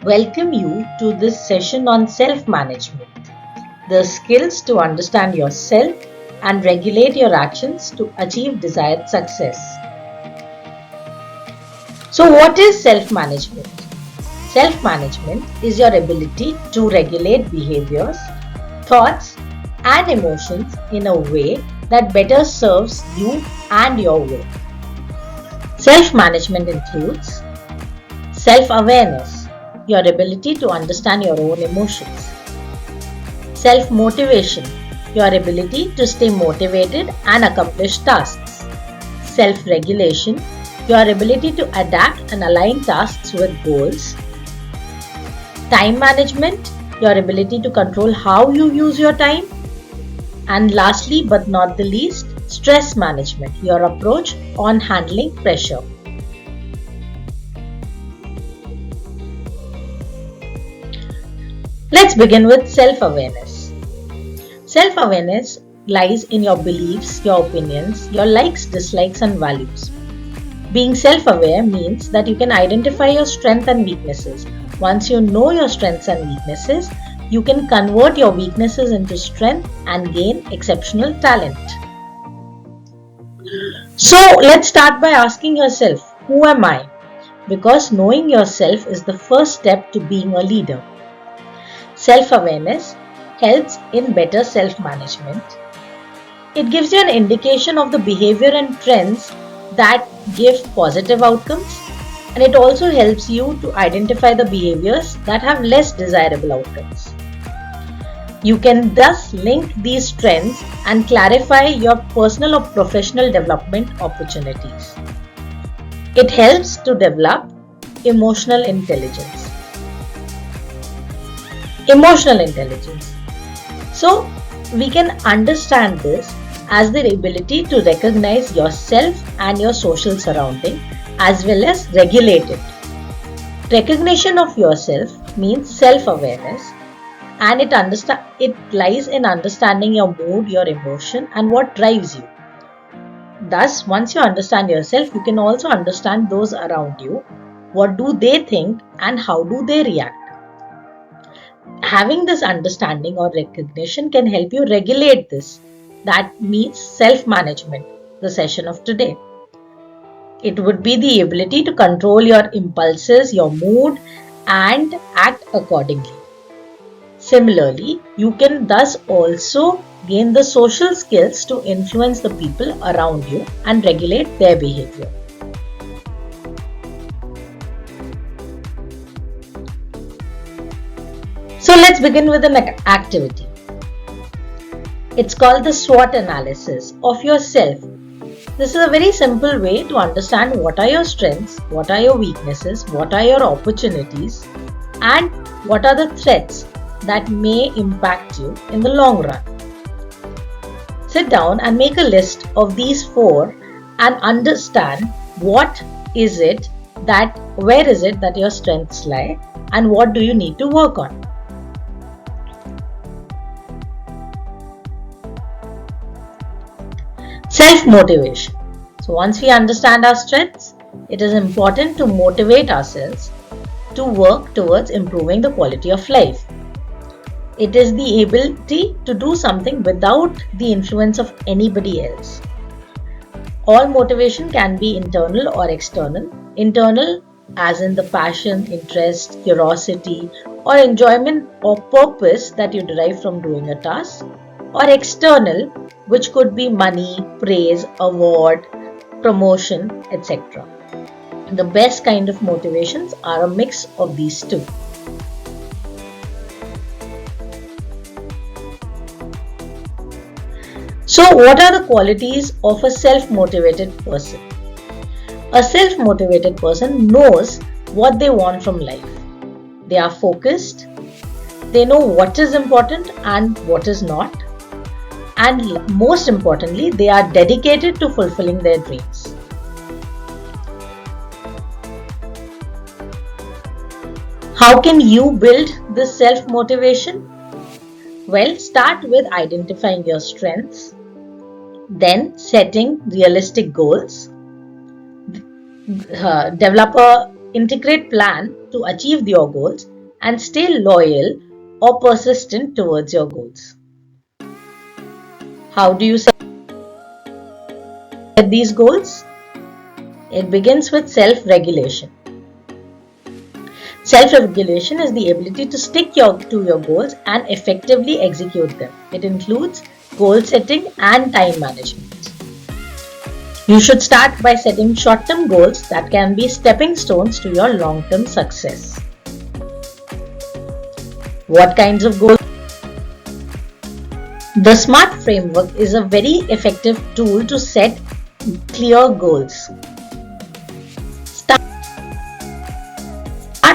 welcome you to this session on self-management, the skills to understand yourself and regulate your actions to achieve desired success. So what is self-management? Self-management is your ability to regulate behaviors, thoughts, and emotions in a way that better serves you and your work. Self-management includes self-awareness, your ability to understand your own emotions. Self-motivation, your ability to stay motivated and accomplish tasks. Self-regulation, your ability to adapt and align tasks with goals. Time management, your ability to control how you use your time. And lastly but not the least, stress management, your approach on handling pressure. Let's begin with self-awareness. Self-awareness lies in your beliefs, your opinions, your likes, dislikes, and values. Being self-aware means that you can identify your strengths and weaknesses. Once you know your strengths and weaknesses, you can convert your weaknesses into strength and gain exceptional talent. So let's start by asking yourself, who am I? Because knowing yourself is the first step to being a leader. Self-awareness helps in better self-management. It gives you an indication of the behavior and trends that give positive outcomes, and it also helps you to identify the behaviors that have less desirable outcomes. You can thus link these trends and clarify your personal or professional development opportunities. It helps to develop emotional intelligence. Emotional intelligence. So, we can understand this as the ability to recognize yourself and your social surrounding as well as regulate it. Recognition of yourself means self-awareness, and it lies in understanding your mood, your emotion, and what drives you. Thus, once you understand yourself, you can also understand those around you. What do they think and how do they react? Having this understanding or recognition can help you regulate this. That means self-management, the session of today. It would be the ability to control your impulses, your mood, and act accordingly. Similarly, you can thus also gain the social skills to influence the people around you and regulate their behavior. So let's begin with an activity. It's called the SWOT analysis of yourself. This is a very simple way to understand what are your strengths, what are your weaknesses, what are your opportunities, and what are the threats that may impact you in the long run. Sit down and make a list of these four and understand where is it that your strengths lie and what do you need to work on. Self-motivation. So once we understand our strengths, it is important to motivate ourselves to work towards improving the quality of life. It is the ability to do something without the influence of anybody else. All motivation can be internal or external. Internal as in the passion, interest, curiosity, or enjoyment or purpose that you derive from doing a task. Or external, which could be money, praise, award, promotion, etc. The best kind of motivations are a mix of these two. So, what are the qualities of a self-motivated person? A self-motivated person knows what they want from life. They are focused. They know what is important and what is not. And most importantly, they are dedicated to fulfilling their dreams. How can you build this self-motivation? Well, start with identifying your strengths, then setting realistic goals, develop an integrate plan to achieve your goals, and stay loyal or persistent towards your goals. How do you set these goals? It begins with self-regulation. Self-regulation is the ability to stick to your goals and effectively execute them. It includes goal setting and time management. You should start by setting short-term goals that can be stepping stones to your long-term success. What kinds of goals? The SMART framework is a very effective tool to set clear goals. Start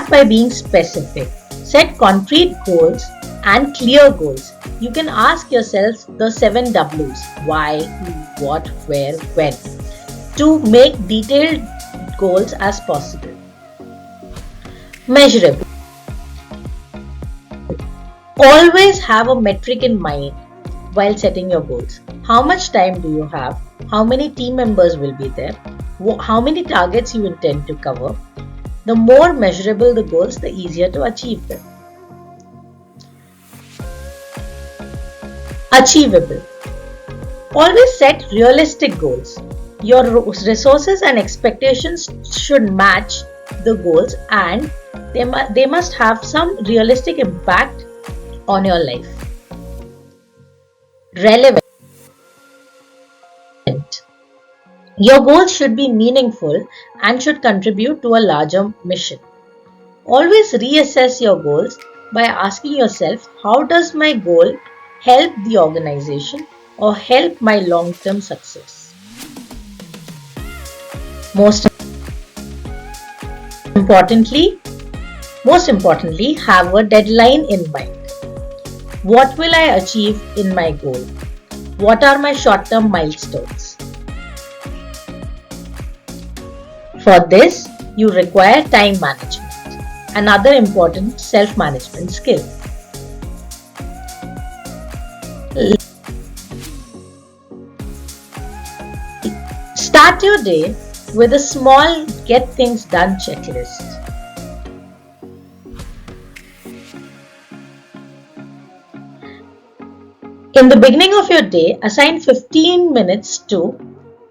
by being specific. Set concrete goals and clear goals. You can ask yourself the 7 W's: why, who, what, where, when, to make detailed goals as possible. Measurable. Always have a metric in mind while setting your goals. How much time do you have? How many team members will be there? How many targets you intend to cover? The more measurable the goals, the easier to achieve them. Achievable. Always set realistic goals. Your resources and expectations should match the goals, and they must have some realistic impact on your life. Relevant. Your goals should be meaningful and should contribute to a larger mission. Always reassess your goals by asking yourself, how does my goal help the organization or help my long-term success? Most importantly, have a deadline in mind. What will I achieve in my goal? What are my short-term milestones? For this, you require time management, another important self-management skill. Start your day with a small get things done checklist. In the beginning of your day, assign 15 minutes to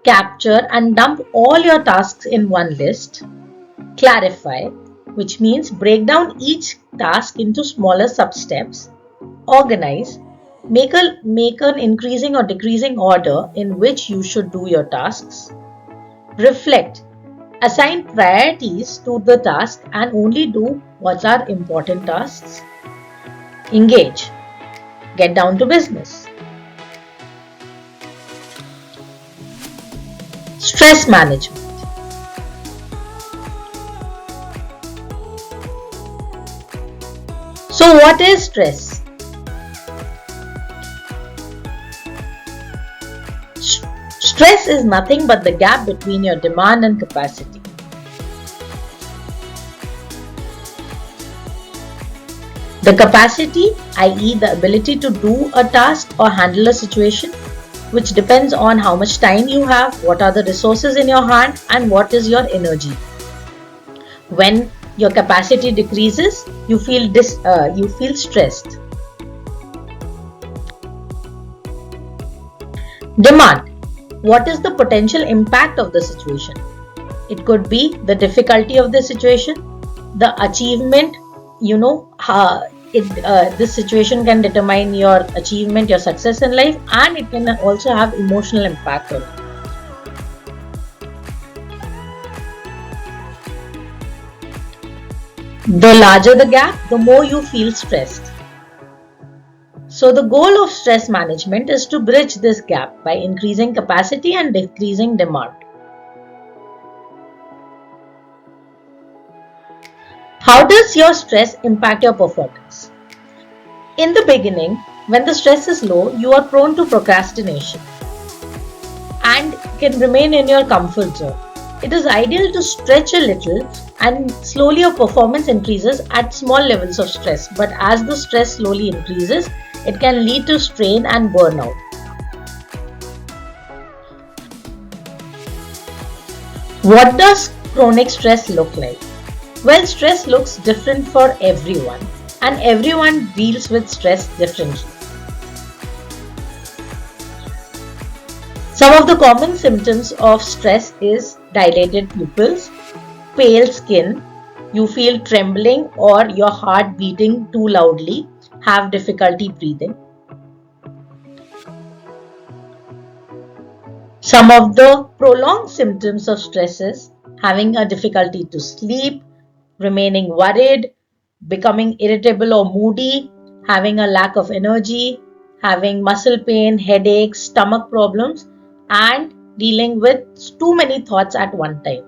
capture and dump all your tasks in one list. Clarify, which means break down each task into smaller sub-steps. Organize, make an increasing or decreasing order in which you should do your tasks. Reflect, assign priorities to the task and only do what are important tasks. Engage, get down to business. Stress management. So what is stress? Stress is nothing but the gap between your demand and capacity. The capacity, i.e., the ability to do a task or handle a situation, which depends on how much time you have, what are the resources in your hand, and what is your energy. When your capacity decreases, you feel stressed. Demand. What is the potential impact of the situation? It could be the difficulty of the situation, the achievement. This situation can determine your achievement, your success in life, and it can also have emotional impact on you. The larger the gap, the more you feel stressed. So the goal of stress management is to bridge this gap by increasing capacity and decreasing demand. How does your stress impact your performance? In the beginning, when the stress is low, you are prone to procrastination and can remain in your comfort zone. It is ideal to stretch a little, and slowly your performance increases at small levels of stress. But as the stress slowly increases, it can lead to strain and burnout. What does chronic stress look like? Well, stress looks different for everyone, and everyone deals with stress differently. Some of the common symptoms of stress is dilated pupils, pale skin, you feel trembling or your heart beating too loudly, have difficulty breathing. Some of the prolonged symptoms of stress is having a difficulty to sleep, remaining worried, becoming irritable or moody, having a lack of energy, having muscle pain, headaches, stomach problems, and dealing with too many thoughts at one time.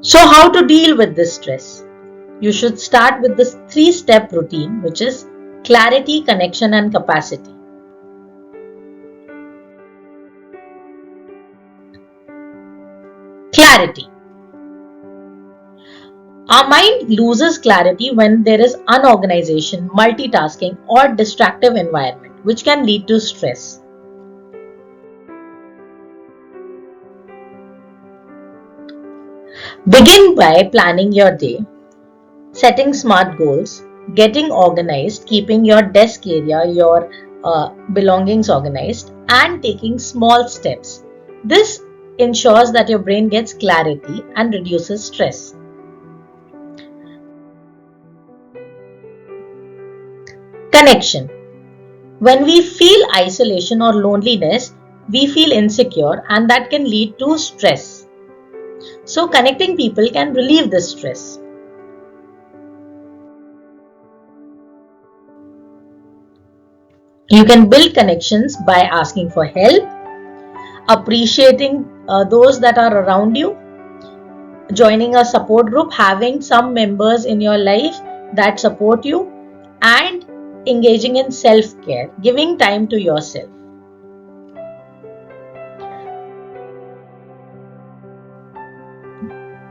So, how to deal with this stress? You should start with this 3-step routine, which is clarity, connection, and capacity. Clarity. Our mind loses clarity when there is unorganization, multitasking, or distractive environment, which can lead to stress. Begin by planning your day, setting smart goals, getting organized, keeping your desk area, your belongings organized, and taking small steps. This ensures that your brain gets clarity and reduces stress. Connection. When we feel isolation or loneliness, we feel insecure, and that can lead to stress. So, connecting people can relieve this stress. You can build connections by asking for help, appreciating those that are around you, joining a support group, having some members in your life that support you, and engaging in self care, giving time to yourself.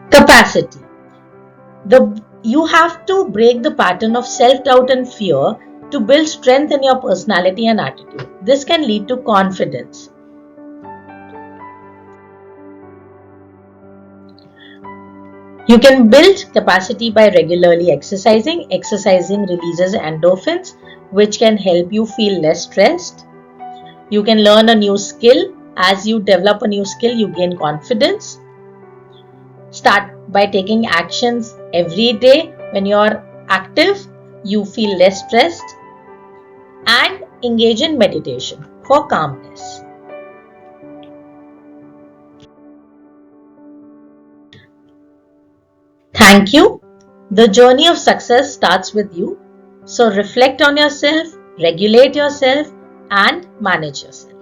Capacity. You have to break the pattern of self doubt and fear to build strength in your personality and attitude. This can lead to confidence. You can build capacity by regularly exercising. Exercising releases endorphins, which can help you feel less stressed. You can learn a new skill. As you develop a new skill, you gain confidence. Start by taking actions every day. When you're active, you feel less stressed. And engage in meditation for calmness. Thank you. The journey of success starts with you. So reflect on yourself, regulate yourself, and manage yourself.